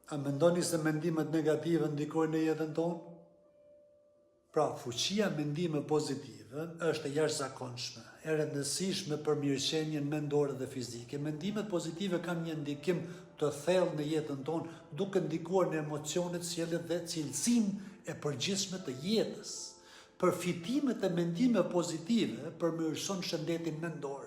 A mendoni se mendimet negative ndikojnë në jetën tonë? Pra, fuqia mendime pozitive është e jashtëzakonshme, e rëndësishme për mirëqenien mendore dhe fizike. Mendimet pozitive kanë një ndikim të thellë në jetën tonë, duke ndikuar në emocionet, sjelljet dhe cilësinë e përgjithshme të jetës. Përfitimet e mendime pozitive përmirëson shëndetin mendor.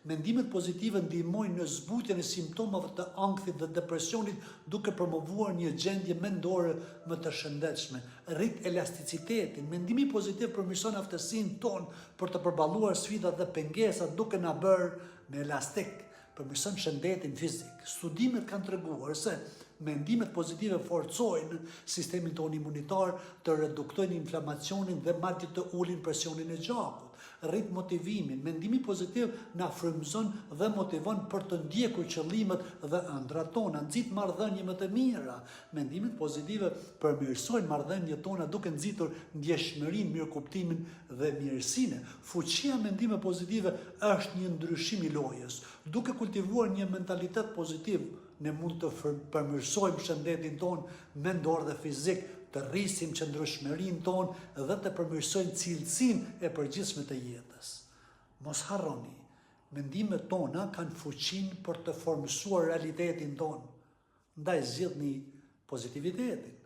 Mendimet pozitive ndihmojnë në zbutjen e simptomave të ankthit dhe depresionit, duke promovuar një gjendje mendore më të shëndetshme. Rrit elasticitetin. Mendimi pozitiv përmirëson aftësinë tonë për të përballuar sfidat dhe pengesat, duke na bërë më elastik. Përmirëson shëndetin fizik. Studimet kanë treguar se mendimet pozitive forcojnë sistemin tonë imunitar, të reduktojnë inflamacionin dhe madje të ulin presionin e gjakut. Rrit motivimin. Mendimi pozitiv na frymëzon dhe motivon për të ndjekur qëllimet dhe ëndrat tona, nxit marrëdhënie më të mira. Mendimet pozitive përmirësojnë marrëdhëniet tona duke nxitur ndjeshmërinë, mirëkuptimin dhe mirësinë. Fuqia mendime pozitive është një ndryshim i lojës. Duke kultivuar një mentalitet pozitiv, ne mund të përmirësojmë shëndetin tonë mendor dhe fizik, të rrisim qëndrueshmërinë tonë dhe të përmirësojmë cilësinë e përgjithshme të jetës. Mos harroni, mendimet tona kanë fuqinë për të formësuar realitetin tonë. Ndaj zgjidhni pozitivitetin.